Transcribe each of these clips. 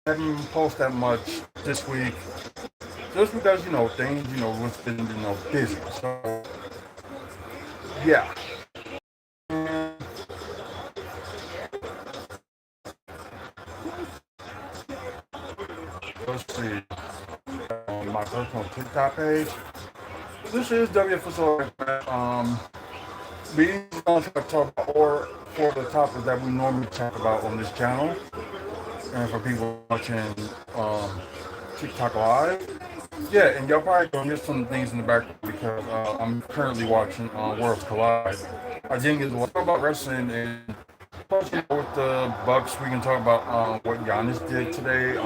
I haven't posted that much this week, just because things was been busy. So yeah. And let's see. On my personal TikTok page. This is WFSO. We going to talk about or for the topics that we normally talk about on this channel, and for people watching um, TikTok live. Yeah, and y'all probably gonna hear some things in the background because I'm currently watching Worlds Collide. I didn't get to talk about wrestling, and plus, with the Bucks, we can talk about what Giannis did today.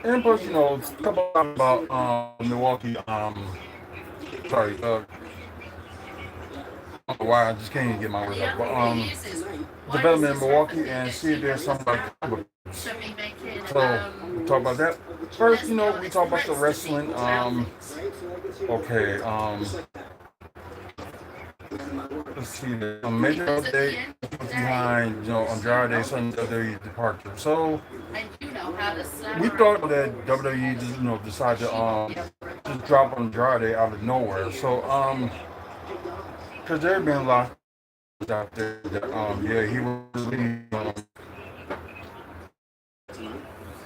And plus, talk about Milwaukee. Sorry, I don't know why I just can't even get my words out. But development in Milwaukee and see if there's something like. So we'll talk about that. First, we talk about the wrestling. Okay. Let's see. The major update behind Andrade's sudden WWE departure. So we thought that WWE just decided to just drop Andrade out of nowhere. So because there have been a lot out there that yeah, he was really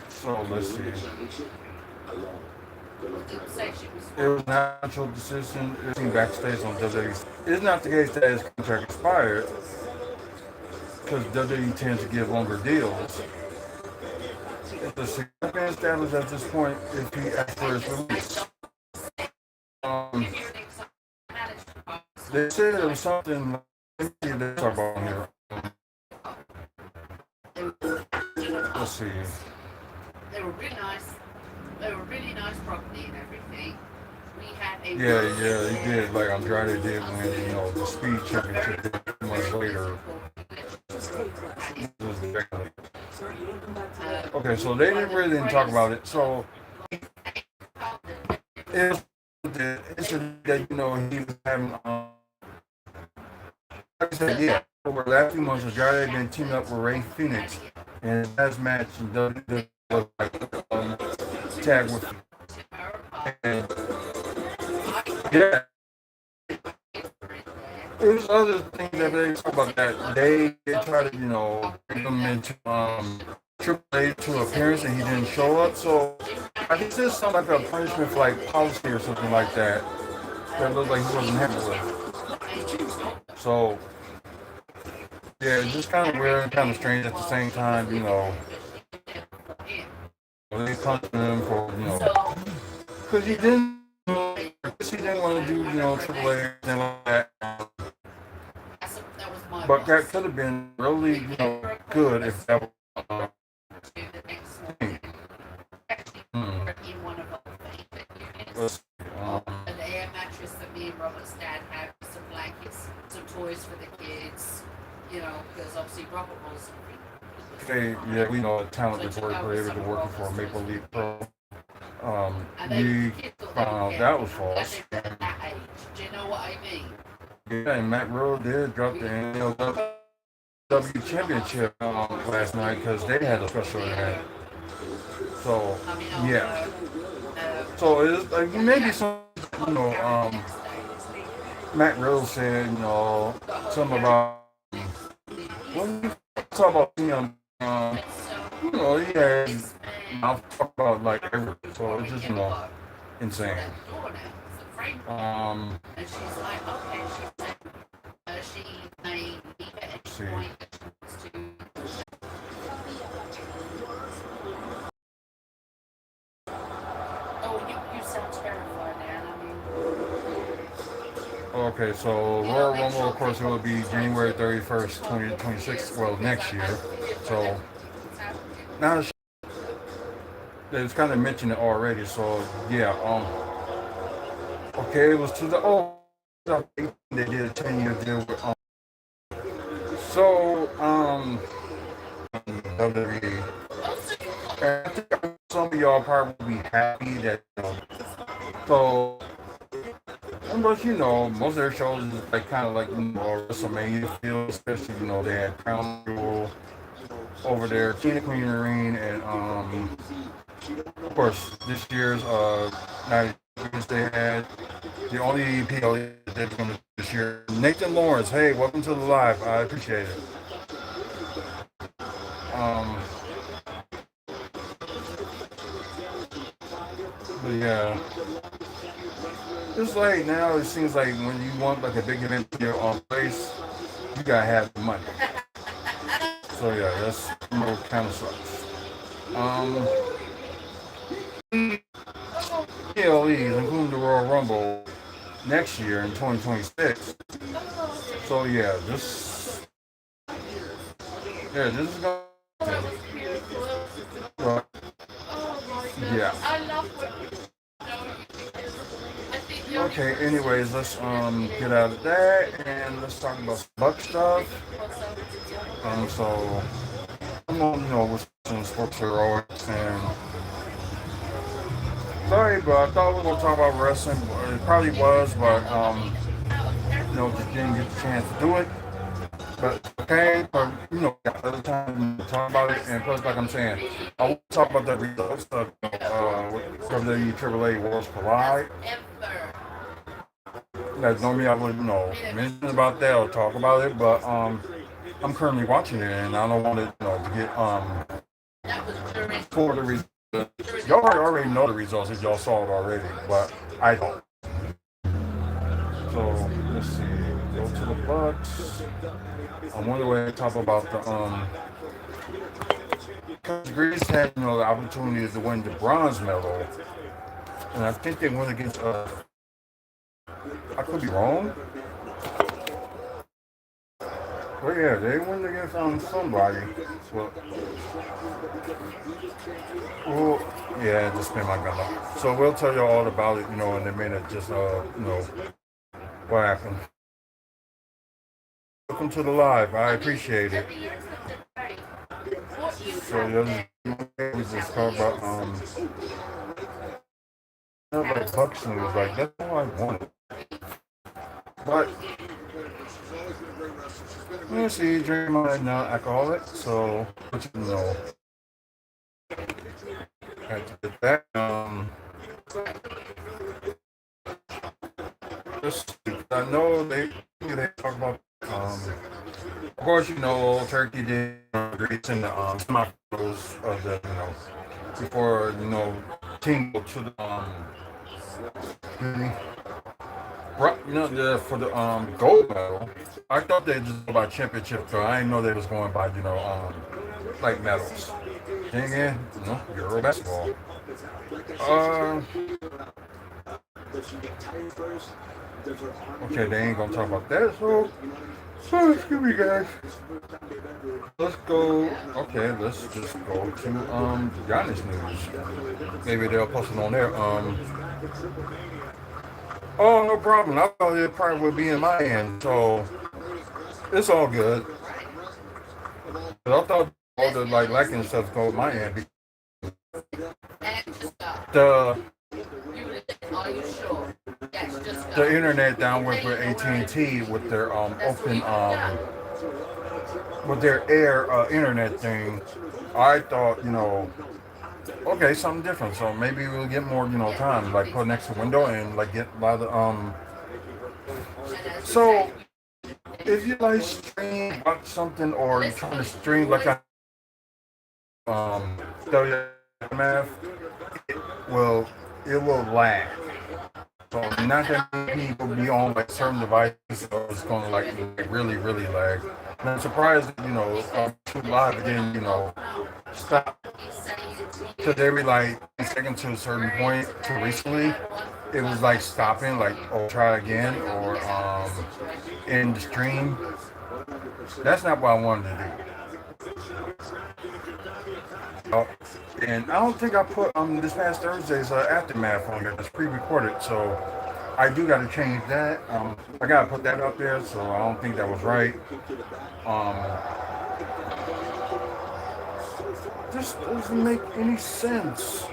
so let's see. It was a natural decision. It seemed backstage on WWE. It's not the case that his contract expired because WWE tends to give longer deals. It's a significant status at this point if he asks for his release. Um, they said it was something. Let me see. Let's talk about here. Let's see. They were really nice. They were really nice property and everything. We had a Yeah, he did. Like Andrade did when the speed championship 2 months later. Okay, so they didn't really talk about it. So it incident that he was having. Like I said, yeah. Over the last few months, Andrade had been teaming up with Ray Phoenix, and his last match in WWE was like tag with. And yeah, there's other things that they talk about that they try to bring him into Triple A to appearance and he didn't show up. So I think there's something like a punishment for like policy or something like that that looked like he wasn't happy with. So yeah, it's just kind of weird and kind of strange at the same time. They punished him for because he didn't. He didn't want to do Triple A and like that. But that could have been really good if that was. An air mattress that me and Robert's dad had, some blankets, some toys for the kids, because obviously Robert was. Yeah, we know a talented work creator to working for Maple Leaf Pro. We found out that was false. Do you know what I mean? Yeah, and Matt Riddle did drop the NLW Championship last night because they had a special event. So yeah. So it's like maybe some Matt Riddle said something about when you talk about he had I'll talk about like everything. So it's just insane. Um, see. Okay, so Royal Rumble, of course, it will be January 31st, 2026. Well, next year. So now it's kind of mentioned it already. So yeah. Okay, it was to the they did a 10-year deal with so WWE. I think some of y'all probably will be happy that so. But most of their shows is like kind of like WrestleMania feel, especially they had Crown Jewel over there, Tina Queen Marine, and of course this year's 90 they had the only PLE that they're going to do this year. Nathan Lawrence, hey, welcome to the live. I appreciate it. Um, but yeah, it's like now it seems like when you want like a big event in your own place, you gotta have the money. So yeah, that's kind of sucks. Um, PLEs, including the Royal Rumble next year in 2026. So this is gonna. But, yeah. Okay. Anyways, let's get out of that and let's talk about some Buck stuff. So I'm on with some sports heroics and sorry, but I thought we were gonna talk about wrestling. It probably was, but just didn't get the chance to do it. But okay, but got other time to talk about it, and plus, like I'm saying, I will talk about that results of from the AAA Worlds Collide. Like normally I would mention about that or talk about it, but I'm currently watching it, and I don't want it to get for the results. Y'all already know the results if y'all saw it already, but I don't. So let's see. Go to the Bucks. I wonder where they talk about the because Greece had the opportunity to win the bronze medal, and I think they went against I could be wrong. But yeah, they went against somebody. Well, yeah, just spin my gun up. So we'll tell you all about it, in a minute. Just what happened. Welcome to the live. I appreciate it. So we just talk about like Bucks news. Like that's all I wanted. But let's see, Draymond now alcoholic, so had to get that. I know they talk about of course Turkey did Greece in the semifinals of the before team go to the for the gold medal. I thought they just go by championship, so I didn't know they was going by like medals. Then again, Euro basketball. Okay, they ain't gonna talk about that, so excuse me guys. Let's go. Okay, let's just go to Giannis news. Maybe they'll post it on there. Oh, no problem. I thought it probably would be in my end, so it's all good. But I thought all the liking stuff go my end. The internet down with AT&T with their open with their air internet thing. I thought okay, something different. So maybe we'll get more time like put next to the window and like get a lot of So if you stream watch something or you're trying to stream like WFSO, it will lag. So not that many people be on certain devices, so it's gonna really lag. And I'm surprised Too Live didn't stop because every 10 seconds to a certain point. To recently, it was stopping, try again or end the stream. That's not what I wanted to do. And I don't think I put this past Thursday's aftermath on there. It's pre-recorded, so I do got to change that. I got to put that up there, so I don't think that was right. This doesn't make any sense.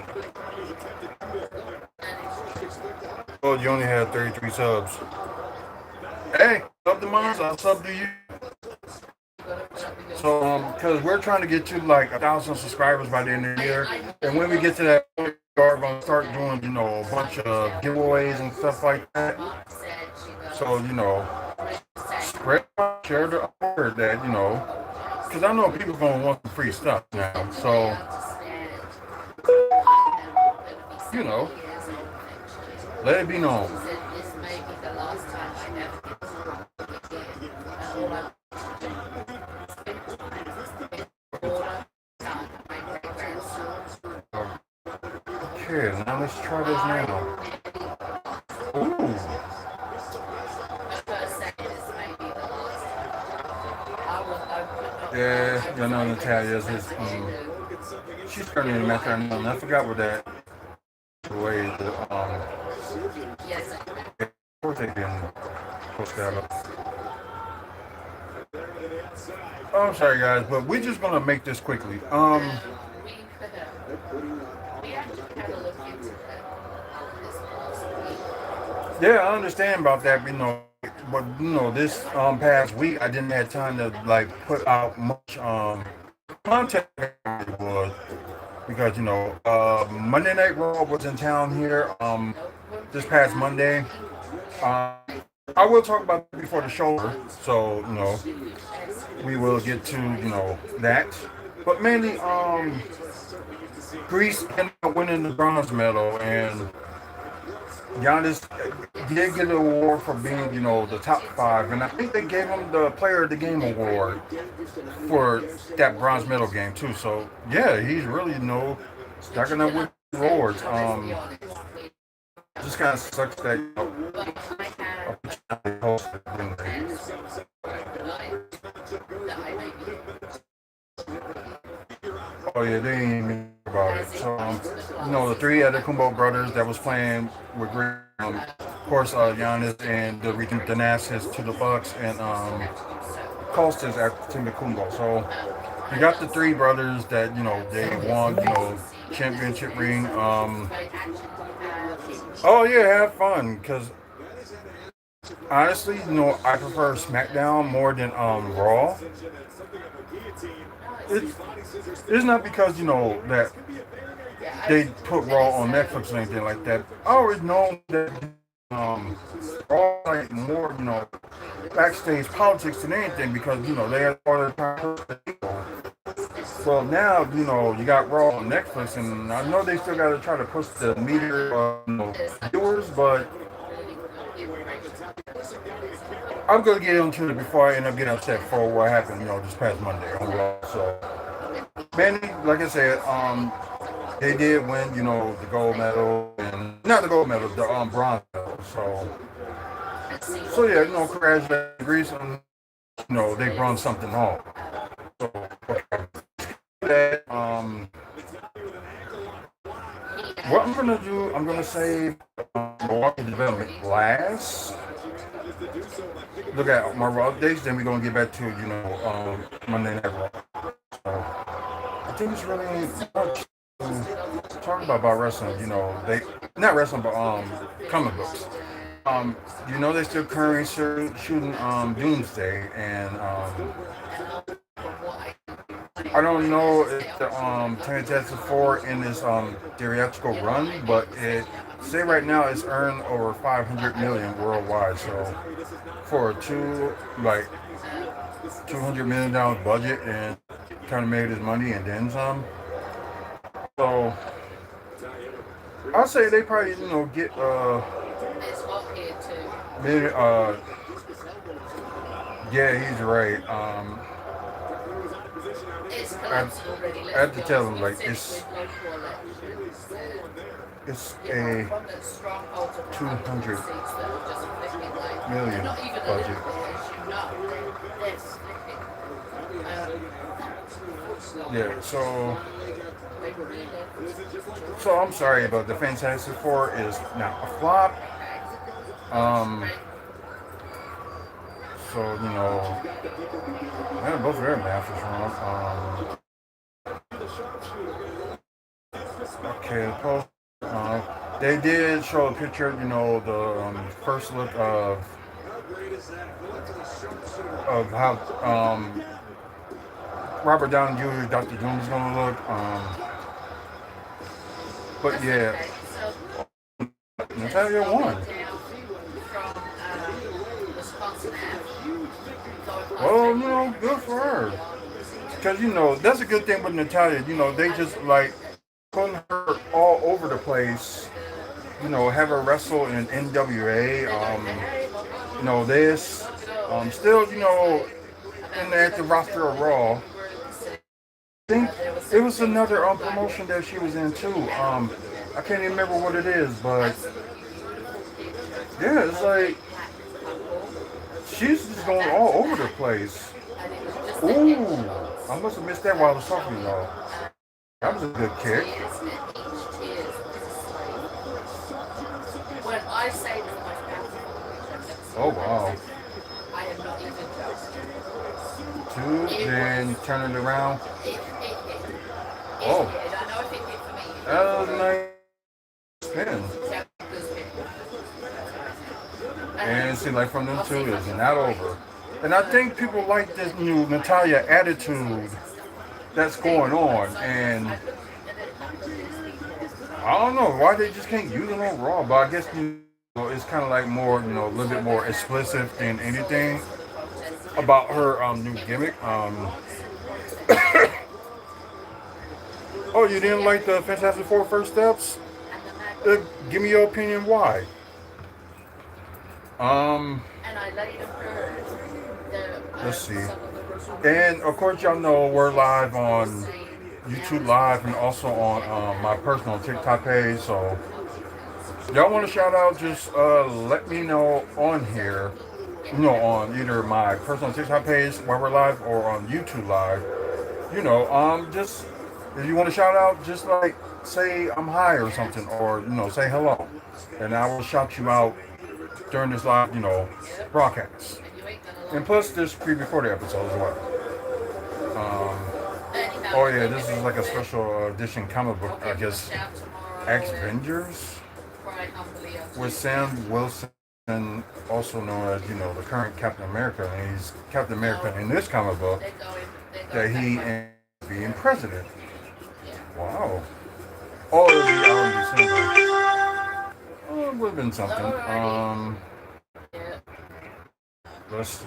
Oh, you only had 33 subs. Hey, sub to mine, I'll sub to you. So, because we're trying to get to like 1,000 subscribers by the end of the year, and when we get to that point, we're gonna start doing, a bunch of giveaways and stuff like that. So, spread, share the word that, because I know people gonna want some free stuff now. So, you know, let it be known. Okay, now let's try this now. Ooh. Yeah, Natalia's his, she's turning in metronome. And I forgot what that way of course they didn't post that up. Oh, I'm sorry guys, but we're just gonna make this quickly. Yeah, I understand about that, but this past week I didn't have time to like put out much content as it was because Monday Night Raw was in town here this past Monday. I will talk about that before the show, so we will get to that. But mainly Greece ended up winning the bronze medal, and Giannis did get an award for being, the top five, and I think they gave him the Player of the Game award for that bronze medal game too. So yeah, he's really, stacking up with awards. Just kind of sucks that oh yeah, they ain't even about it. So the three other Kumbo brothers that was playing with Greg, of course, Giannis and the Regent Danasis to the Bucks, and Costas at Team Kumbo. So you got the three brothers that they won championship ring. Oh yeah, have fun because honestly, I prefer SmackDown more than Raw. It's not because that they put Raw on Netflix or anything like that. I always know that Raw like more backstage politics than anything because they have all the time. Well, now you got Raw on Netflix, and I know they still got to try to push the meter viewers, but I'm gonna get into it before I end up getting upset for what happened, this past Monday on Raw. So, mainly, like I said, they did win, the gold medal, and not the gold medal, the bronze medal. So yeah, congratulations, Greece, and they brought something home. So, okay. That, what I'm gonna do, I'm gonna save Milwaukee Development last. Look at my Raw updates, then we're gonna get back to Monday Night Raw. So, I think it's really much to talk about wrestling. They not wrestling, but comic books. They still currently shooting Doomsday, and I don't know if the Fantastic Four in this theatrical run, but it say right now it's earned over 500 million worldwide. So for a $200 million budget, and kind of made his money and then some. So I'll say they probably get maybe yeah, he's right. I have to tell him like it's a 200 million budget. Yeah, so I'm sorry, but the Fantastic Four is now a flop. So yeah, both of their math is wrong. Okay, post. They did show a picture, the first look of, how, Robert Downey Jr. Dr. Doom is gonna look. But That's yeah, okay. So just Natalia going won. down from Wisconsin Avenue, going past Well, Lady good Ranch for to her. the Because, that's a good thing with Natalia. They just like putting her all over the place. Have her wrestle in NWA. This. Still, in the active roster of Raw. I think it was another promotion that she was in too. I can't even remember what it is, but yeah, it's like she's just going all over the place. Ooh, I must have missed that while I was talking to y'all. That was a good kick. When I say the most powerful Oh wow. I am not even Two, joking. then turn it around. It hit. Oh, I know if it hit for me. that was a nice spin. And see, like from them two, is not over. And I think people like this new Natalia attitude that's going on. And I don't know why they just can't use it on Raw, but I guess it's kind of like more, a little bit more explicit than anything about her new gimmick. Oh, you didn't like the Fantastic Four first steps? Give me your opinion. Why? Let's see. And of course, y'all know we're live on YouTube Live and also on my personal TikTok page. So, y'all want to shout out? Just let me know on here. On either my personal TikTok page while we're live or on YouTube Live. Just if you want to shout out, just like say I'm hi or something, or say hello, and I will shout you out during this live, broadcast. And plus, this pre-recorded episode as well. Oh yeah, this is like a special edition comic book, I guess. X Avengers with Sam Wilson, also known as the current Captain America, and he's Captain America in this comic book that he ends up being president. Wow. Oh, it'll be out in December. Oh, it would have been something. Let's see.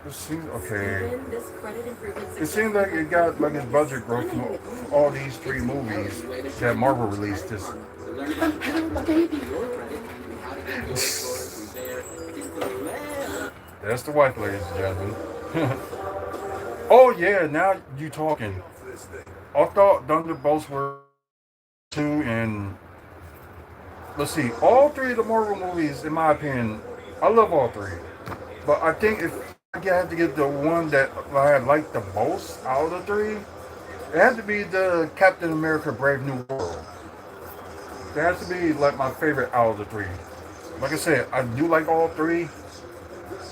It seems okay. It seems like it got like its budget growth from all these three movies that Marvel released this. That's the wife, ladies and gentlemen. Oh yeah, now you talking. I thought Thunderbolts were two, and let's see, all three of the Marvel movies, in my opinion, I love all three. But I think if I had to get the one that I liked the most out of the three, it had to be the Captain America Brave New World. It has to be like my favorite out of the three. Like I said, I do like all three.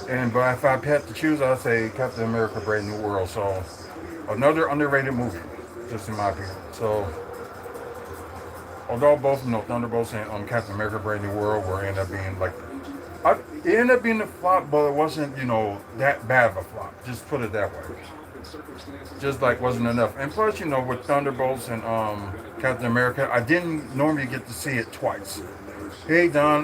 But if I had to choose, I'd say Captain America Brave New World. So another underrated movie, just in my opinion. So although both Thunderbolts and Captain America Brave New World were end up being like it ended up being a flop, but it wasn't, that bad of a flop. Just put it that way. Just like wasn't enough. And plus, with Thunderbolts and Captain America, I didn't normally get to see it twice. Hey Don,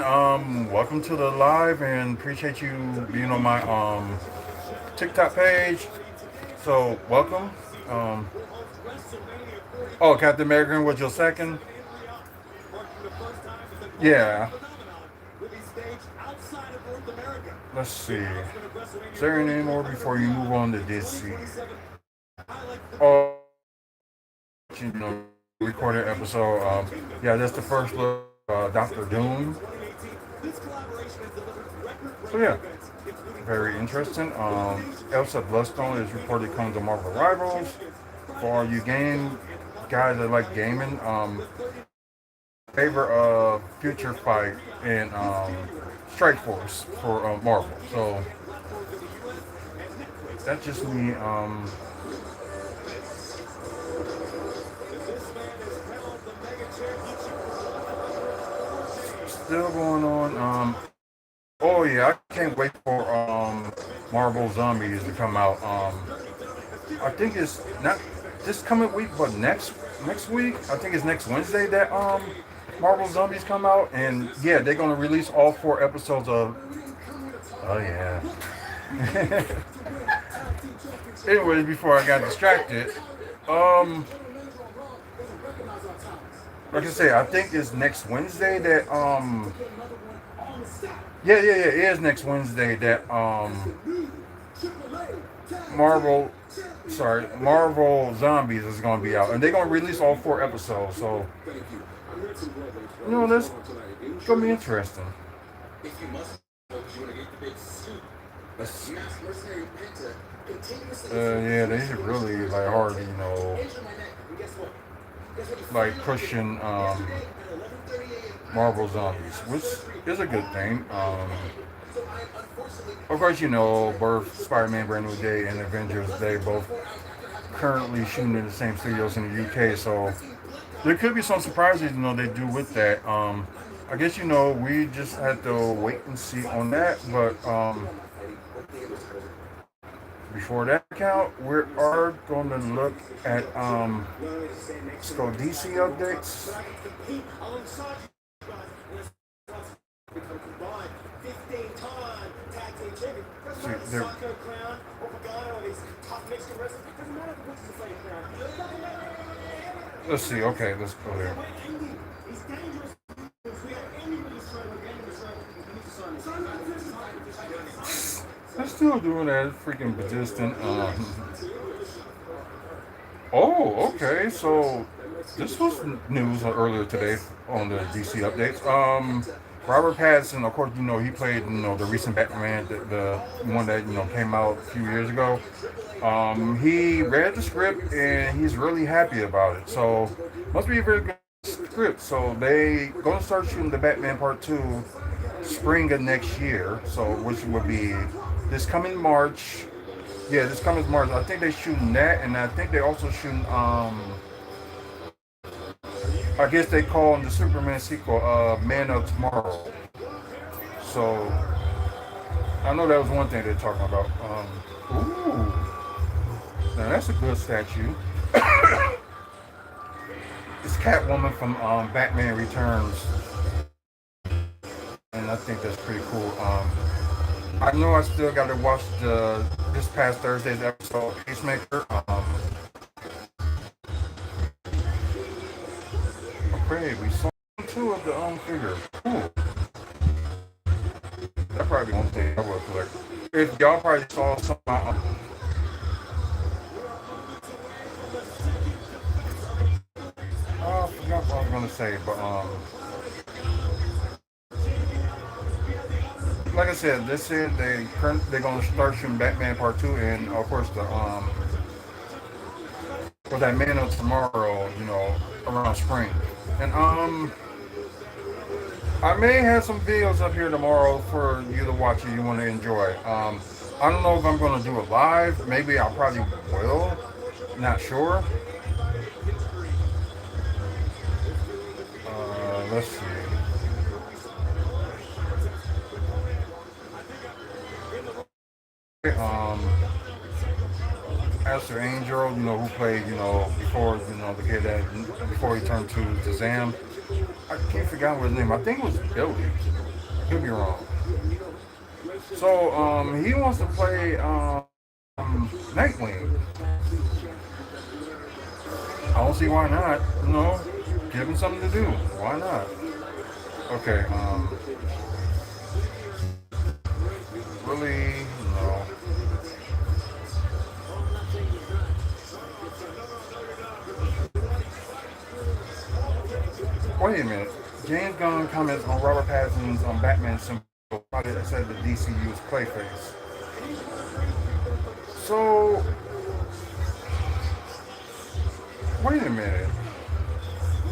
welcome to the live and appreciate you being on my TikTok page. So welcome. Oh, Captain America was your second? Yeah. Let's see. Is there any more before you move on to DC? Oh, recorded episode. Yeah, that's the first look. Doctor Doom. So yeah, very interesting. Elsa Bloodstone is reported coming to Marvel Rivals. For all you game guys that like gaming, favor of Future Fight and Strike Force for Marvel. So that's just me. Still going on. Oh yeah, I can't wait for Marvel Zombies to come out. I think it's not this coming week, but next week. I think it's next Wednesday that Marvel Zombies come out, and yeah, they're gonna release all 4 episodes of. Oh yeah. Anyways, before I got distracted, um, like I say, I think it's next Wednesday that yeah, it is next Wednesday that Marvel, Marvel Zombies is gonna be out, and they're gonna release all 4 episodes. So that's gonna be interesting. Yeah, they should really like hard, like pushing Marvel Zombies, which is a good thing. Of course, both Spider-Man Brand New Day and Avengers, they both currently shooting in the same studios in the UK, so there could be some surprises, they do with that. I guess, we just had to wait and see on that, but before that account, we are going to look at let's go DC updates. See, let's see. Okay, let's go there. I'm still doing that freaking persistent. Oh, okay. So this was news earlier today on the DC updates. Robert Pattinson, of course, he played, the recent Batman, the one that, came out a few years ago. He read the script and he's really happy about it. So must be a very good script. So they gonna start shooting the Batman Part 2 spring of next year. So which would be this coming March. Yeah, this coming March. I think they're shooting that, and I think they're also shooting I guess they call him the Superman sequel, Man of Tomorrow. So I know that was one thing they're talking about. Ooh, now that's a good statue. It's Catwoman from Batman Returns, and I think that's pretty cool. I know I still got to watch this past Thursday's episode of Peacemaker. Okay, we saw 2 of the figure. Cool. That probably won't take I will collect. If y'all probably saw some I forgot what I was gonna say, but like I said, they said they're gonna start shooting Batman Part 2, and of course the for that Man of Tomorrow, around spring. And I may have some videos up here tomorrow for you to watch if you want to enjoy. I don't know if I'm going to do it live. Maybe I probably will. Not sure. Let's see. Astro Angel, who played, before, the kid that before he turned to Shazam. I can't forget what his name. I think it was Billy. Could be wrong. So he wants to play Nightwing. I don't see why not. Give him something to do. Why not? Okay. Really, no. Wait a minute. James Gunn comments on Robert Pattinson's Batman symbol. That said the DC used Clayface. So, wait a minute.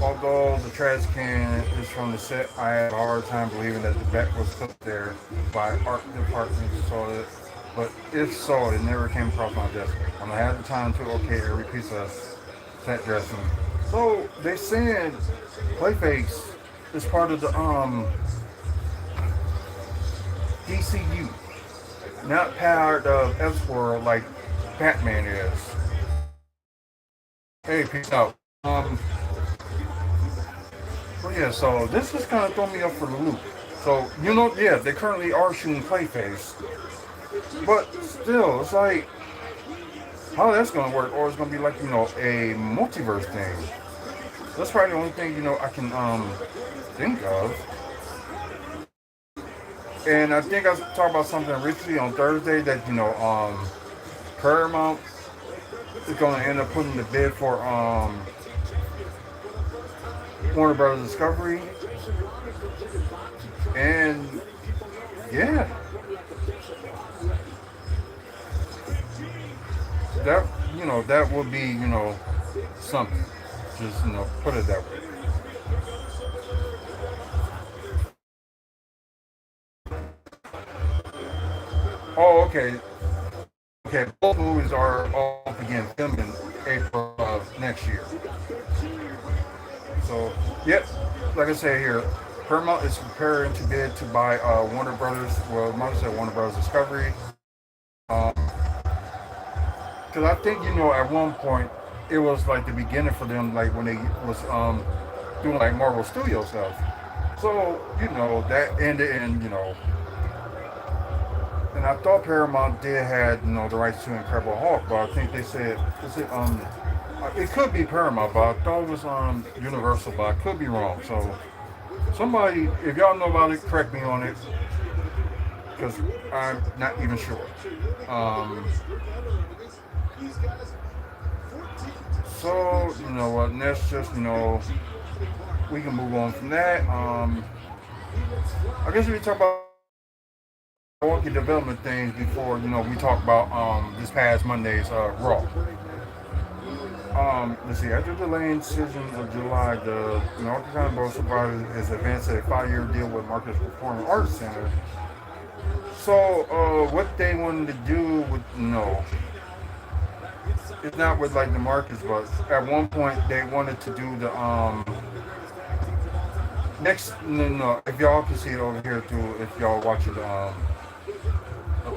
Although the trash can is from the set, I had a hard time believing that the Bat was put there by art department. But if so, it never came across my desk. When I had the time to okay every piece of set dressing. So they said Clayface is part of the DCU. not part of Elseworld like Batman is. Hey, peace out. Well, yeah, so this just kind of throw me up for the loop. So, yeah, they currently are shooting Clayface, but still, it's like, how that's gonna work, or it's gonna be like, a multiverse thing. That's probably the only thing, I can think of. And I think I talked about something recently on Thursday that, Paramount is gonna end up putting the bid for Warner Brothers Discovery. And yeah, that that would be something. Just put it that way. Oh, okay, okay. Both movies are all begin filming April of next year. So, yep, like I say here, Paramount is preparing to bid to buy Warner Brothers. Well, might say Warner Brothers Discovery. Um, because I think at one point it was like the beginning for them, like when they was doing like Marvel Studio stuff. So that ended, and and I thought Paramount did had the rights to Incredible Hulk, but I think they said it could be Paramount, but I thought it was Universal, but I could be wrong. So somebody, if y'all know about it, correct me on it, because I'm not even sure. Um, so what? Next, just we can move on from that. I guess we talk about Milwaukee Development things before we talk about this past Monday's Raw. Let's see. After delaying decision of July, the Milwaukee County Board of Supervisors has advanced a 5-year deal with Marcus Performing Arts Center. So, what they wanted to do with it's not with like the Marcus, but at one point they wanted to do the next. No. If y'all can see it over here too, if y'all watching a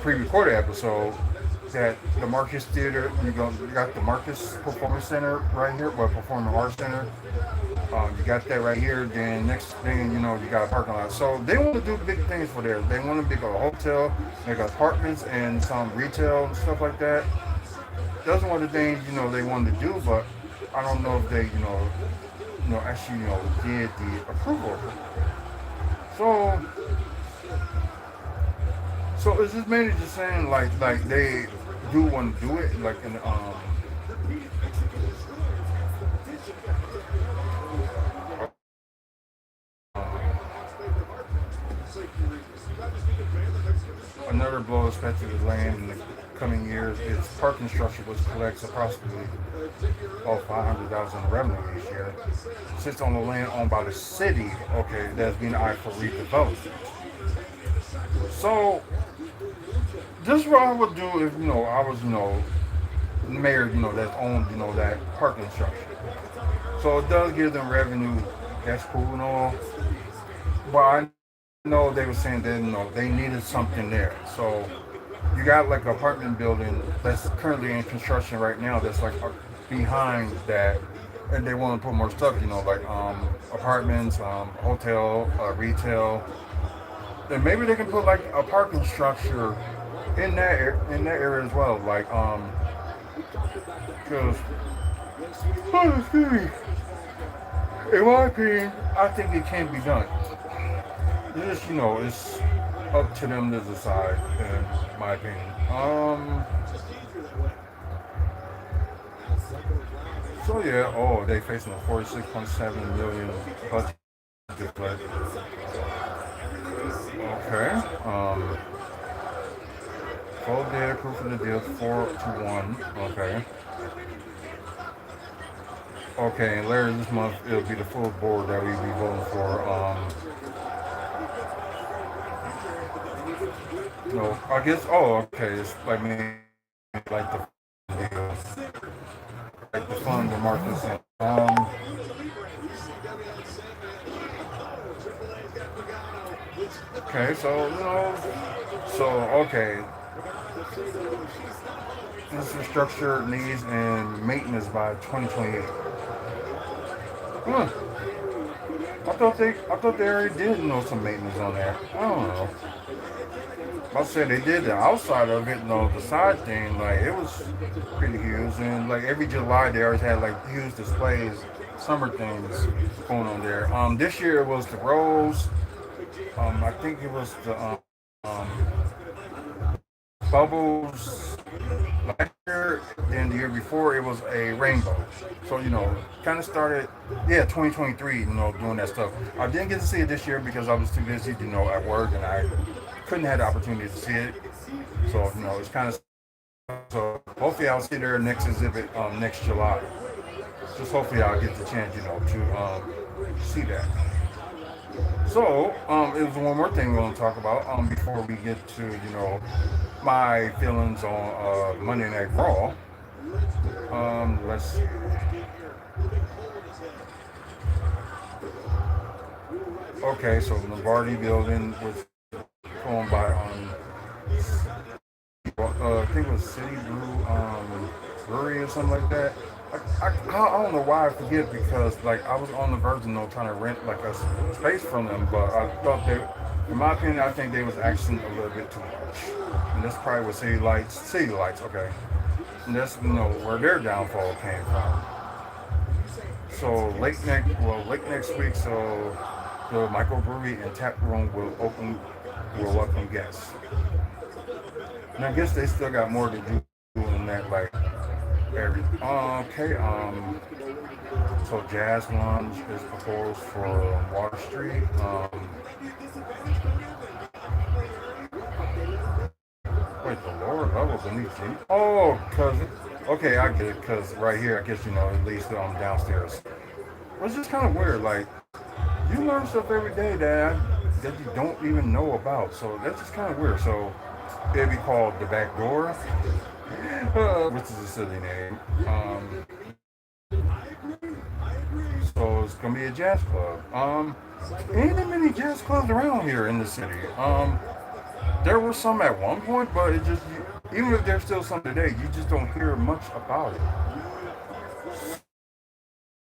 pre-recorded episode, that the Marcus Theater, you got the Marcus Performance Center right here, well, Performing Arts Center. You got that right here. Then next thing you got a parking lot. So they want to do big things for there. They want to make a hotel, make apartments, and some retail and stuff like that. That's one of the things they wanted to do, but I don't know if they actually did the approval. So is this mainly just saying like they do want to do it like in another blow expected to land in the coming years is parking structure, which collects approximately 500,000 in revenue each year, sits on the land owned by the city. Okay, that's being eyed for redevelopment. So this is what I would do if I was mayor that owned that parking structure. So it does give them revenue. That's cool and all, but I know they were saying that they needed something there. So you got like an apartment building that's currently in construction right now. That's like behind that, and they want to put more stuff. Like apartments, hotel, retail, and maybe they can put like a parking structure in that area as well. Like because excuse me, in my opinion, I think it can be done. It's just, it's up to them to decide, in my opinion. So yeah, they facing a 46.7 million budget cut. Okay. Full data approved for the deal 4-1. Okay. Okay, and later this month it'll be the full board that we be voting for. No, I guess. Oh, okay. It's like maybe like the deal, like the fund the Marcus. Okay, so so okay. infrastructure needs and maintenance by 2028. Hmm. I thought they already did some maintenance on there. I don't know. I said they did the outside of it, the side thing, like it was pretty huge. And like every July they always had like huge displays, summer things going on there. This year it was the rose. I think it was the bubbles last year. Then the year before it was a rainbow. So kind of started, yeah, 2023. Doing that stuff. I didn't get to see it this year because I was too busy, at work, and I couldn't have the opportunity to see it. So it's kind of, so hopefully I'll see their next exhibit next July. Just hopefully I'll get the chance, to see that. So, it was one more thing we're going to talk about before we get to, my feelings on Monday Night Raw. Let's see. Okay, so Lombardi Building was owned by I think it was City Brewery or something like that. I don't know why I forget because like I was on the verge of trying to rent like a space from them, but I thought they, in my opinion, I think they was asking a little bit too much, and that's probably what City Lights, okay, and that's where their downfall came from. So late next week, so the microbrewery and tap room will welcome guests. And I guess they still got more to do than that, like every. Okay. So Jazz Lounge is proposed for Water Street. Wait, the lower level beneath G. Oh, cause okay, I get it. Cause right here, I guess it leads to downstairs. It's just kind of weird. Like you learn stuff every day that you don't even know about. So that's just kind of weird. So it'd be called the back door, which is a silly name. So it's gonna be a jazz club. Ain't that many jazz clubs around here in the city. There were some at one point, but it just even if there's still some today, you just don't hear much about it.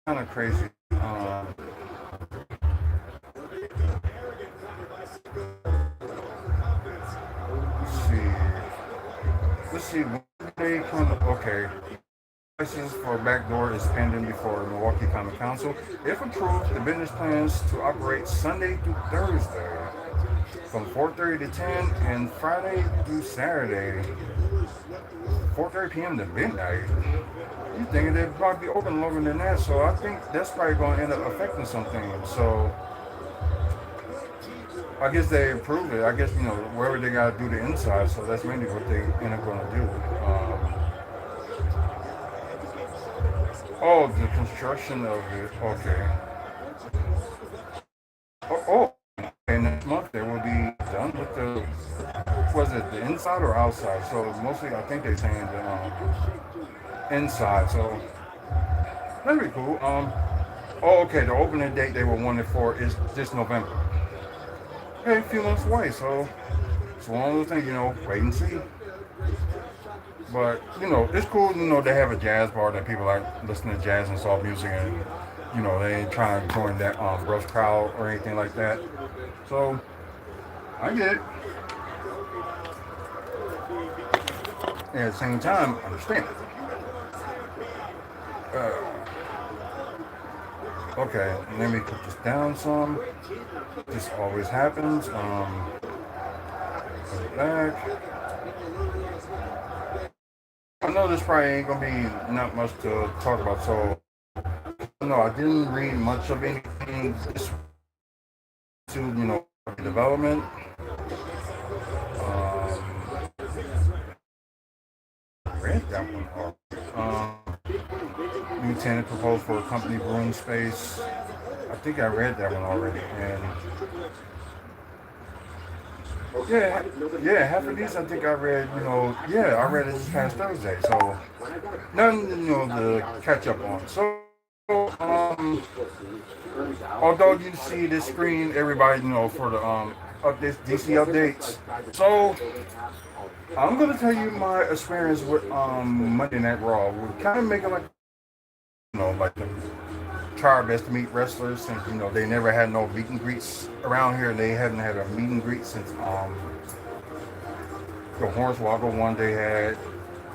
Kind of crazy. Let's see. Let's see. Okay. License for backdoor is pending before Milwaukee Common Council. If approved, the business plans to operate Sunday through Thursday from 4:30 to 10 and Friday through Saturday 4:30 p.m. to midnight. You thinking they'd probably be open longer than that, so I think that's probably going to end up affecting something. So I guess they approve it. I guess wherever they got to do the inside, so that's mainly what they end up going to do. Oh, the construction of it. Okay. And next month they will be done with the. Was it the inside or outside? So mostly, I think they're saying the inside. So that'd be cool. Okay. The opening date they were wanted for is this November. Okay, a few months away. So it's one of those things. Wait and see. But it's cool. They have a jazz bar that people like listening to jazz and soft music, and they ain't trying to join that rough crowd or anything like that. So I get it. And at the same time, understand it. Okay, let me put this down some. This always happens. Put it back. I know this probably ain't gonna be not much to talk about, so no, I didn't read much of anything this to development. Read that one already. New tenant proposed for a company room space. I think I read that one already, and yeah, half of these I think I read, I read it this past Thursday, so nothing, to catch up on. So, although you see this screen, everybody, for the updates, DC updates. So I'm gonna tell you my experience with Monday Night Raw. We're kind of making like like the try our best to meet wrestlers since they never had no meet and greets around here. They haven't had a meet and greet since the Hornswoggle one they had.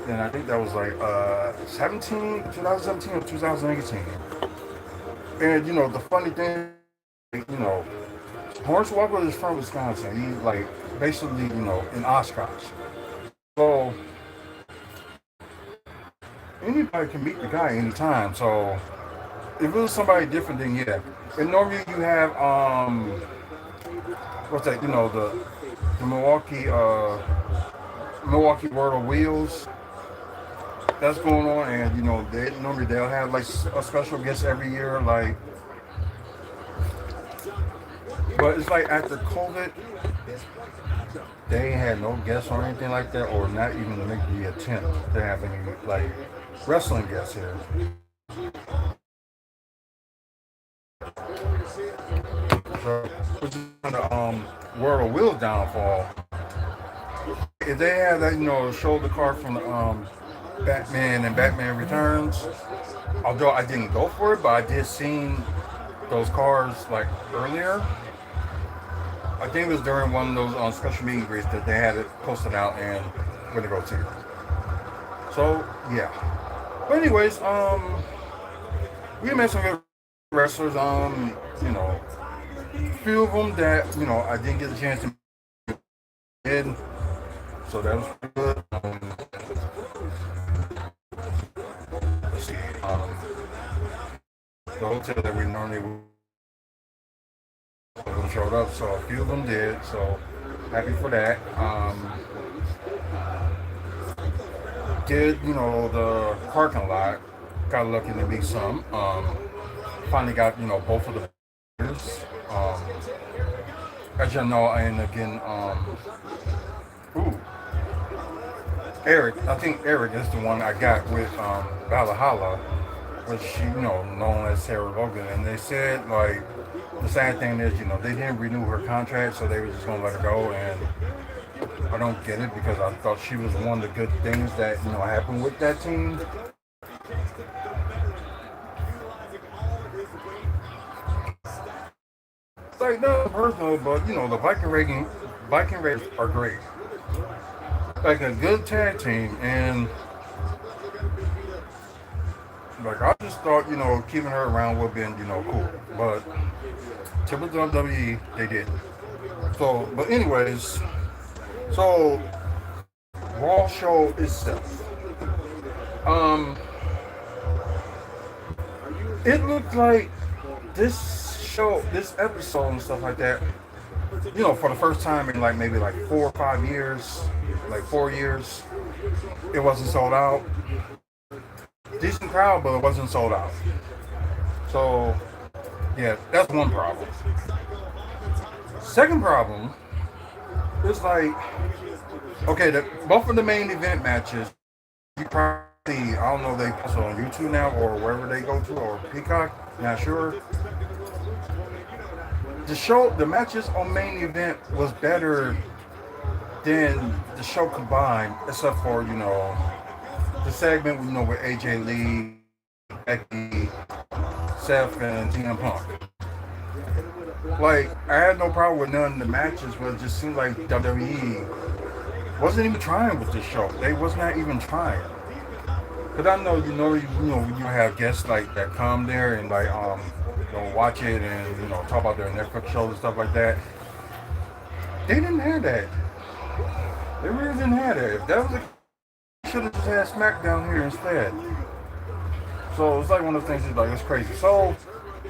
And I think that was like 2017 or 2018. And the funny thing, Hornswoggle is from Wisconsin. He's like basically in Oshkosh. So anybody can beat the guy anytime. So if it was somebody different, then yeah. And normally you have what's that? The Milwaukee World of Wheels that's going on, and they'll have like a special guest every year, like. But it's like after COVID, they had no guests or anything like that, or not even make the attempt to have any like wrestling guests here. So, which is the World of Wheels downfall. If they had that, shoulder card from Batman and Batman Returns, although I didn't go for it, but I did see those cars like earlier. I think it was during one of those special meeting greets that they had it posted out and where to go to. So yeah. But anyways, we met some good wrestlers. Few of them that I didn't get a chance to meet. So that was pretty good. Let's see. The hotel that we normally showed up, so a few of them did. So happy for that. Did the parking lot? Got lucky to meet some. Finally got both of the players. As you know, and again, Eric. I think Eric is the one I got with Valhalla, which known as Sarah Logan, and they said like. The sad thing is, they didn't renew her contract, so they were just gonna let her go, and I don't get it because I thought she was one of the good things that happened with that team. Like no personal, but the Viking Raiders are great, like a good tag team, and like I just thought keeping her around would have been cool, but. WWE, they did. So, but anyways, so Raw show itself. It looked like this episode and stuff like that. For the first time in like maybe like 4 or 5 years, like 4 years, it wasn't sold out. Decent crowd, but it wasn't sold out. So. Yeah, that's one problem. Second problem is like, okay, both of the main event matches, you probably, I don't know if they post it on YouTube now or wherever they go to, or Peacock, not sure. The matches on main event was better than the show combined, except for, the segment, with AJ Lee, Becky, Seth, and CM Punk. Like, I had no problem with none of the matches, but it just seemed like WWE wasn't even trying with this show. They was not even trying. Cause I know when you have guests like that come there and like watch it and talk about their Netflix shows and stuff like that. They didn't have that. They really didn't have that. If that was should have just had SmackDown here instead. So it's like one of those things that's like, it's crazy. So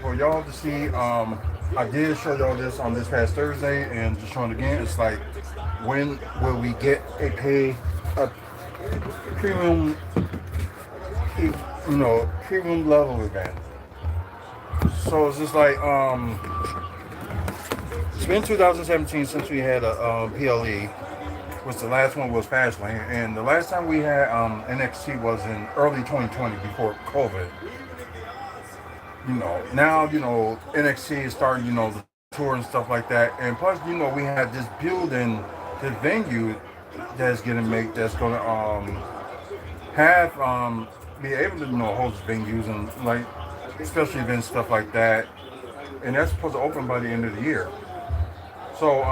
for y'all to see, I did show y'all this on this past Thursday and just showing it again. It's like, when will we get a premium, premium level event? So it's just like, it's been 2017 since we had a PLE. Was the last one was Fastlane, and the last time we had NXT was in early 2020 before COVID. Now NXT is starting, tour and stuff like that. And plus, we have this building, this venue that's gonna make that's gonna have be able to host venues and like special events stuff like that. And that's supposed to open by the end of the year. So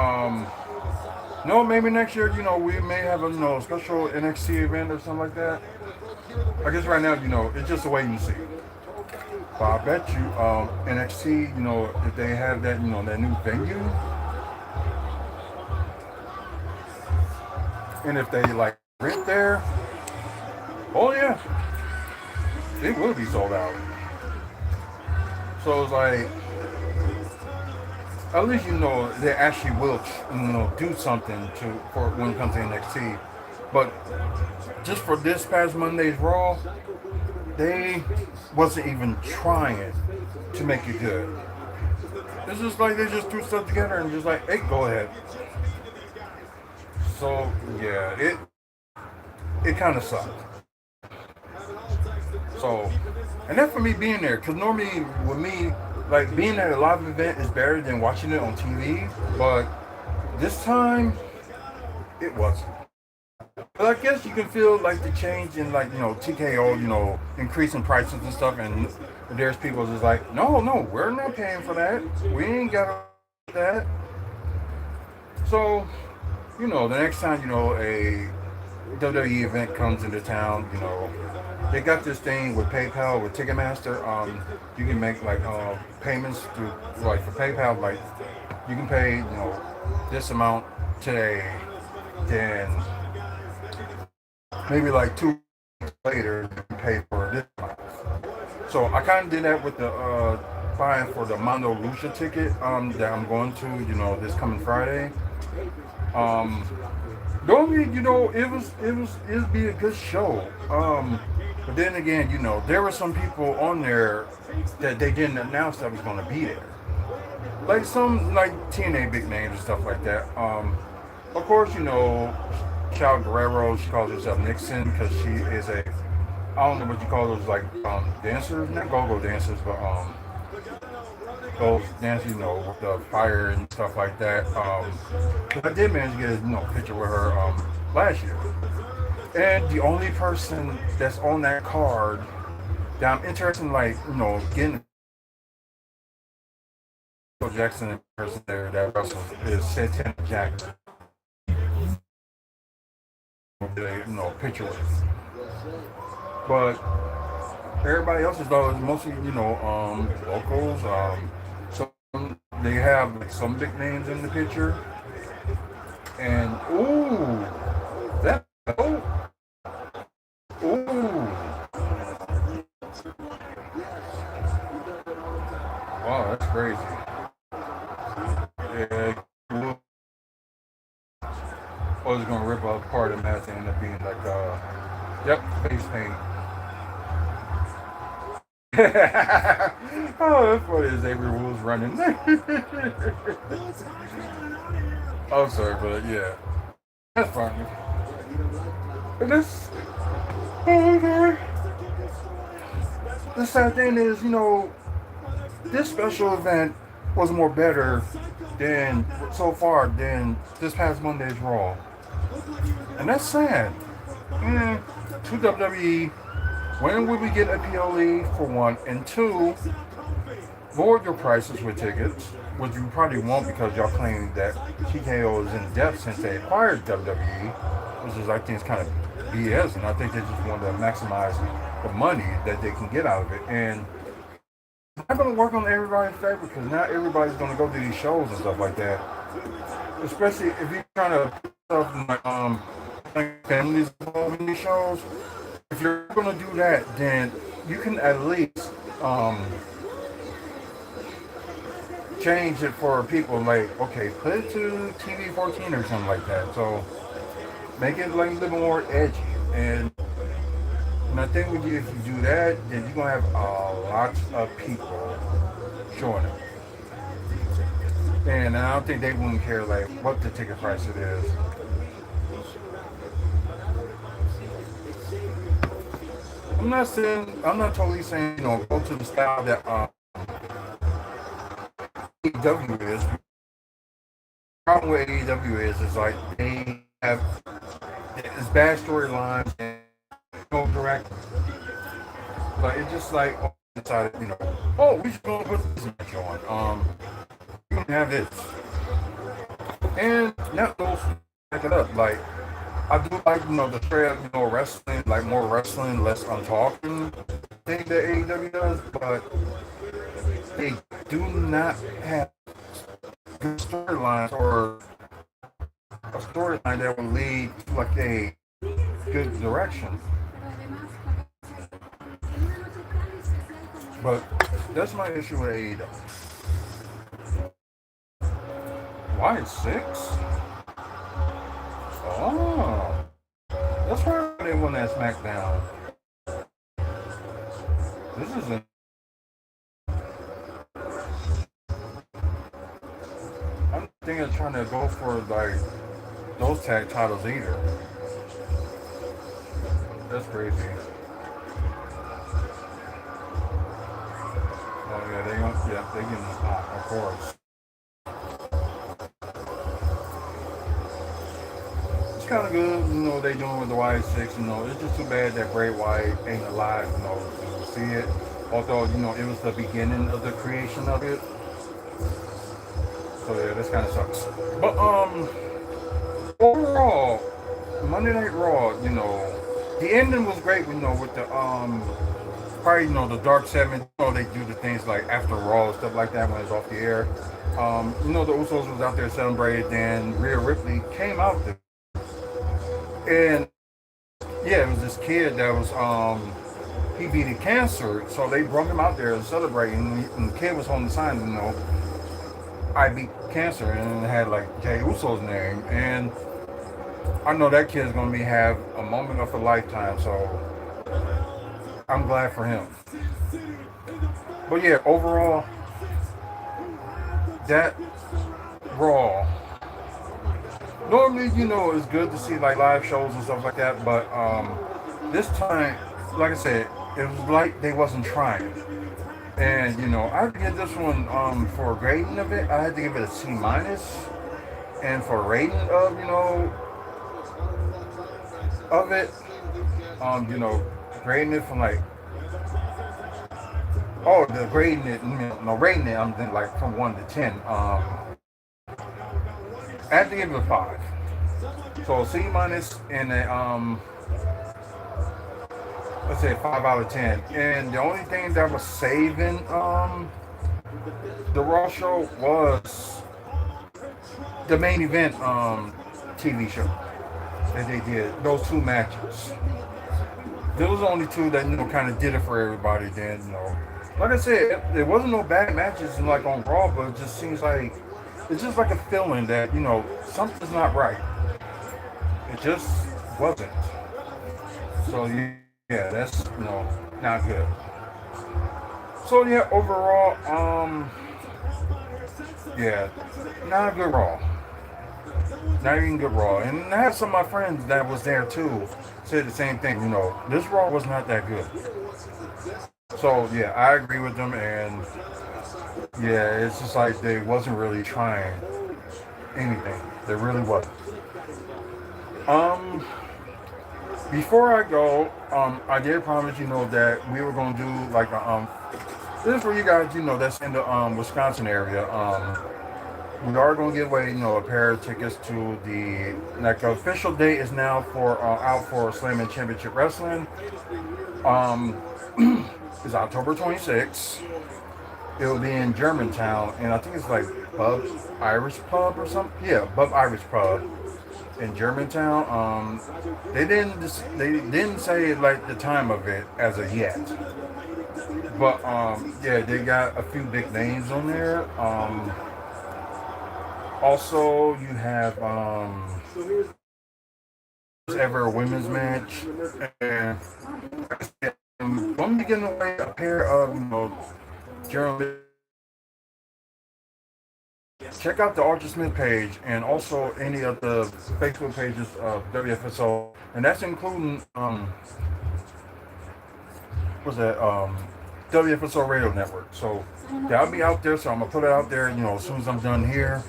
no, maybe next year, we may have a special NXT event or something like that. I guess right now, it's just a wait and see. But I bet you NXT, if they have that, that new venue, and if they like rent there, oh yeah, it will be sold out. So it's like, at least they actually will, do something for when it comes to NXT. But just for this past Monday's Raw, they wasn't even trying to make it good. It's just like they just threw stuff together and just like, hey, go ahead. So yeah, it kind of sucked. So, and that for me being there, because normally with me, like being at a live event is better than watching it on TV, but this time it wasn't. But I guess you can feel like the change in like TKO, increasing prices and stuff, and there's people just like, no, we're not paying for that. We ain't got that. So, the next time a WWE event comes into town, they got this thing with PayPal with Ticketmaster. You can make like payments through like for PayPal, like you can pay this amount today, then maybe like 2 weeks later you can pay for this amount. So I kind of did that with the buying for the Mondo Lucha ticket that I'm going to this coming Friday. Normally, it'd be a good show. But then again, there were some people on there that they didn't announce that was going to be there. Like some like TNA big names and stuff like that. Of course, Cal Guerrero, she calls herself Nixon because she is I don't know what you call those like dancers, not go-go dancers, but those dancers, with the fire and stuff like that. I did manage to get a picture with her last year. And the only person that's on that card that I'm interested in, like, getting Jackson person there that wrestles is Santana Jackson. Picture with. But everybody else is though mostly, locals. So they have like some big names in the picture. And oh, ooh. Wow, that's crazy. Yeah. I was gonna rip out part of that and end up being like, yep, face paint. Oh, that's funny as Avery was running. I'm sorry, but yeah, that's funny. And this, okay. The sad thing is, this special event was more better than so far than this past Monday's Raw, and that's sad. To WWE, when will we get a PLE for one, and two, lower your prices with tickets, which you probably won't because y'all claim that TKO is in debt since they acquired WWE, which is I think it's kind of BS, and I think they just want to maximize the money that they can get out of it. And it's not going to work on everybody's favor because not everybody's going to go to these shows and stuff like that. Especially if you're trying to put stuff in like families involved in these shows. If you're going to do that, then you can at least change it for people. Like, okay, put it to TV 14 or something like that. So make it like a little more edgy. And I think if you do that, then you're going to have lots of people showing it. And I don't think they wouldn't care like what the ticket price it is. I'm not totally saying go to the style that AEW is. The problem with AEW is like they have it's bad storylines and no direct. But it's just like decided, oh, we should go put this match on. You can have this, and that goes back it up. Like I do like the straight up wrestling, like more wrestling, less talking thing that AEW does, but they do not have good storylines or a storyline that will lead to like a good direction. But that's my issue with AEW. Why it's 6? Oh, that's why they won that SmackDown. This isn't. I'm thinking of trying to go for like those tag titles either. That's crazy. Oh yeah, they getting hot, of course. It's kind of good, they doing with the Y6. It's just too bad that Bray Wyatt ain't alive, to see it. Although, it was the beginning of the creation of it. So yeah, this kind of sucks. But overall, Monday Night Raw, the ending was great. With the probably the dark segment. They do the things like after Raw and stuff like that when it's off the air. The Usos was out there celebrating. Then Rhea Ripley came out there, and yeah, it was this kid that was he beat cancer, so they brought him out there to celebrate, and the kid was holding the sign, I beat cancer, and it had like Jay Uso's name, and I know that kid's gonna have a moment of a lifetime, so I'm glad for him. But yeah, overall, that Raw. Normally, it's good to see like live shows and stuff like that, but this time, like I said, it was like they wasn't trying. And I had to give this one for a grading of it. I had to give it a C minus, and for a rating of it, grading it from like the grading it, rating it. I'm thinking like from 1 to 10. I had to give it a 5. So C minus and a let's say 5 out of 10. And the only thing that was saving the Raw show was the main event TV show that they did. Those 2 matches. Those were the only 2 that kind of did it for everybody. Then like I said, there wasn't no bad matches like on Raw, but it just seems like it's just like a feeling that something's not right. It just wasn't. So yeah, that's not good. So yeah, overall, yeah, not a good Raw. Not even good Raw. And I had some of my friends that was there too said the same thing. This Raw was not that good. So yeah, I agree with them, and yeah, it's just like they wasn't really trying anything. They really wasn't. Before I go, I did promise that we were gonna do like a this is for you guys that's in the Wisconsin area. We are gonna give away a pair of tickets to the official date is now for out for Slam Championship Wrestling. It's October 26th. It will be in Germantown, and I think it's like Bub's Irish Pub or something. Yeah, Bub Irish Pub in Germantown. They didn't say like the time of it as of yet, but yeah, they got a few big names on there. Also, you have ever a women's match, and I'm going to be giving away a pair of journalists. Check out the Archer Smith page and also any of the Facebook pages of WFSO, and that's including what's that WFSO Radio Network. So yeah, I'll be out there. So I'm gonna put it out there. As soon as I'm done here,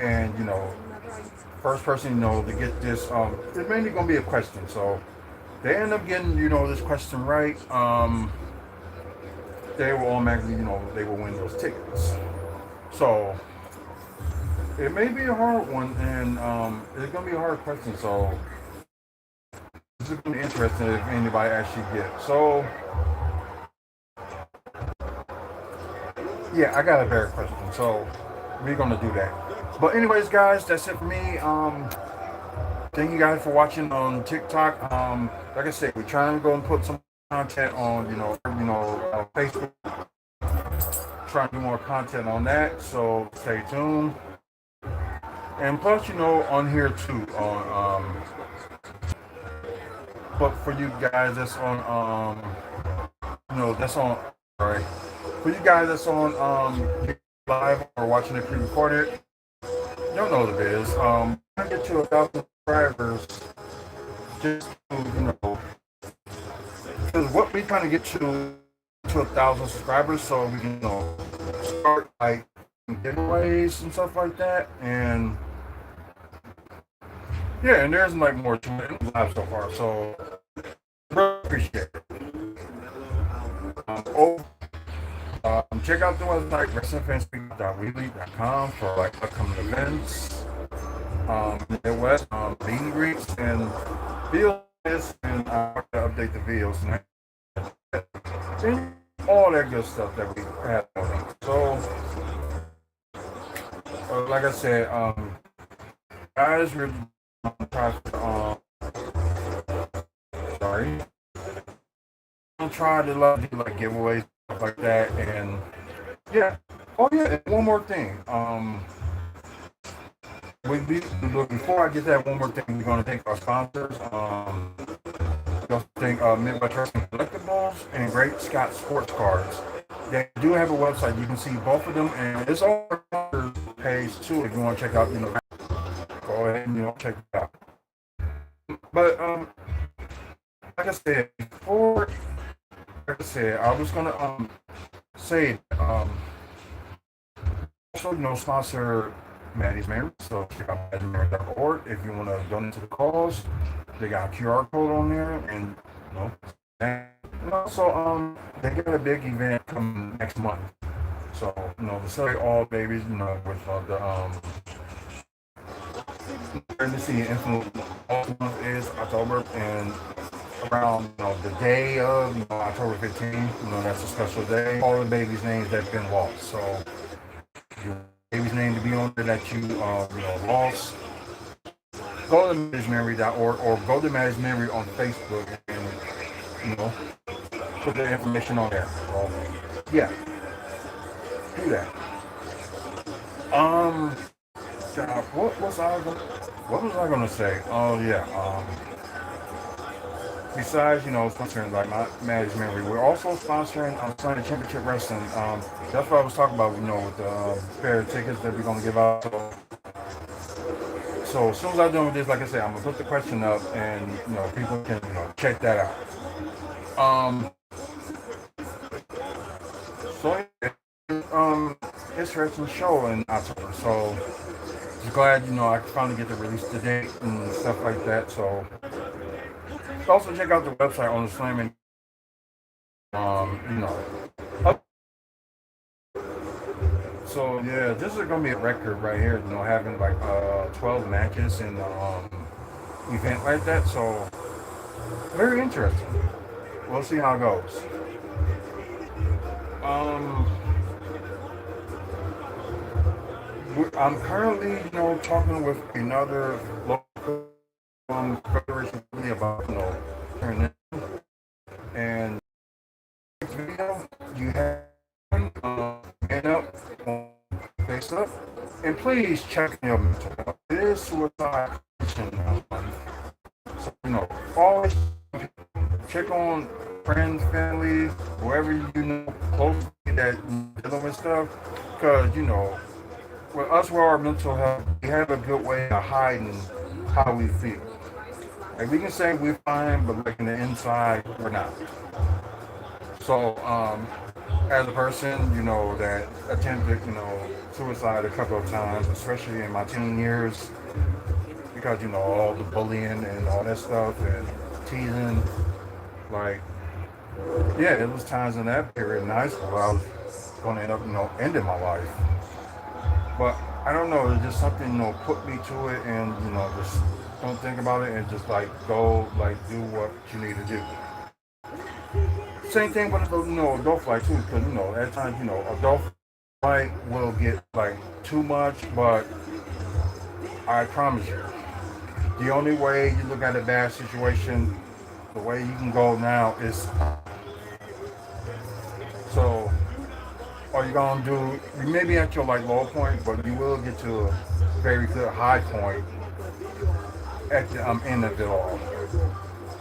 and first person to get this. It's mainly gonna be a question. So they end up getting this question right. They will automatically they will win those tickets. So it may be a hard one, and it's gonna be a hard question. So this is gonna be interesting if anybody actually gets. So yeah, I got a better question. So we're gonna do that. But anyways, guys, that's it for me. Thank you guys for watching on TikTok. Like I said, we're trying to go and put some content on, Facebook. Trying to do more content on that. So stay tuned. And plus, on here too. But for you guys that's on, that's on. Sorry. For you guys that's on live or watching it pre-recorded, y'all know the biz. I get to 1,000 subscribers just to, because what we trying to get to 1,000 subscribers so we can, start like giveaways and stuff like that. And yeah, and there's like more to it live so far. So really appreciate it. Check out the website wrestlingfanspeak.weebly.com for like upcoming events, Midwest, meet and greets, and videos, and update the videos and all that good stuff that we have. So, like I said, guys, we're gonna try to do like giveaways, stuff like that, and yeah. Oh yeah, and one more thing. Before I get that, one more thing, we're gonna thank our sponsors. We also thank Midwest Wrestling Collectibles and Great Scott Sports Cards. They do have a website. You can see both of them, and it's on our page too. If you want to check out, go ahead and check it out. But like I said before, I was gonna say also sponsor Maddie's Marriage. So check out maddie'smarriage.org if you want to donate to the cause. They got a QR code on there, and and also they got a big event coming next month. So to celebrate all babies, with the pregnancy and infant month is October, and around the day of October 15th, that's a special day. All the babies' names that have been lost. So your baby's name to be on there that you lost. Go to maddie'smemory.org or go to Maddie's Memory on Facebook and put the information on there. So, yeah, do that. God, what was I gonna say? Oh yeah. Besides, sponsoring like Maddie's Memory, we're also sponsoring Sunday Championship Wrestling. That's what I was talking about, with the pair of tickets that we're gonna give out. So as soon as I'm done with this, like I said, I'm gonna put the question up, and people can check that out. So interesting show in October. So just glad I could finally get to release the date and stuff like that. So also check out the website on the Slamming. So yeah, this is gonna be a record right here. Having like 12 matches in the event like that. So very interesting. We'll see how it goes. I'm currently talking with another local federation about turning in, and video you have man up on Facebook, and please check your mental health. It is suicide. So always check on friends, family, whoever close that dealing with stuff, because with us, with our mental health, we have a good way of hiding how we feel. Like we can say we're fine, but like in the inside, we're not. So, as a person, that attempted, suicide a couple of times, especially in my teen years, because, all the bullying and all that stuff and teasing, like, yeah, it was times in that period in high school where I was going to end up, ending my life. But I don't know, it's just something, put me to it and, just don't think about it and just like go, like do what you need to do. Same thing with, adult fight too, because, at times, adult fight will get like too much, but I promise you, the only way you look at a bad situation, the way you can go now is so all you're gonna do, you may be at your like low point, but you will get to a very good high point at the end of it all.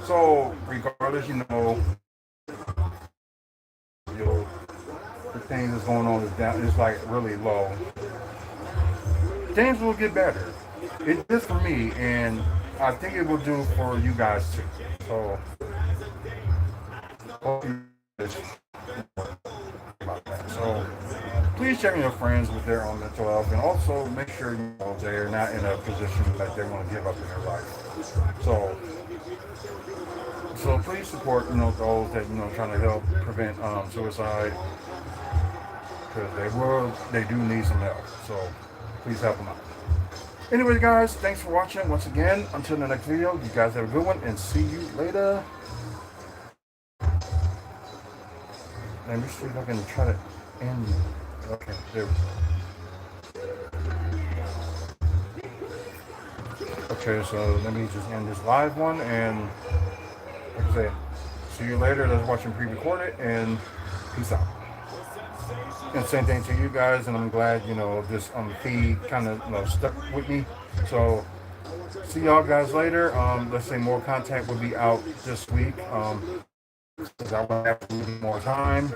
So regardless, you the thing that's going on is down, is like really low. Things will get better. It did for me, and I think it will do for you guys too. So hope you guys about that. So please check on your friends with their own mental health, and also make sure they're not in a position that they want to give up in their life. So please support those that trying to help prevent suicide, because they do need some help. So please help them out. Anyway, guys, thanks for watching once again. Until the next video, you guys have a good one, and see you later. Let me see if I can try to end. Okay, there we go. Okay, so let me just end this live one, and like I said, see you later. Let's watch them pre-recorded, and peace out. And same thing to you guys, and I'm glad this feed kind of stuck with me. So see y'all guys later. Let's say more content will be out this week. Because I will have to need more time.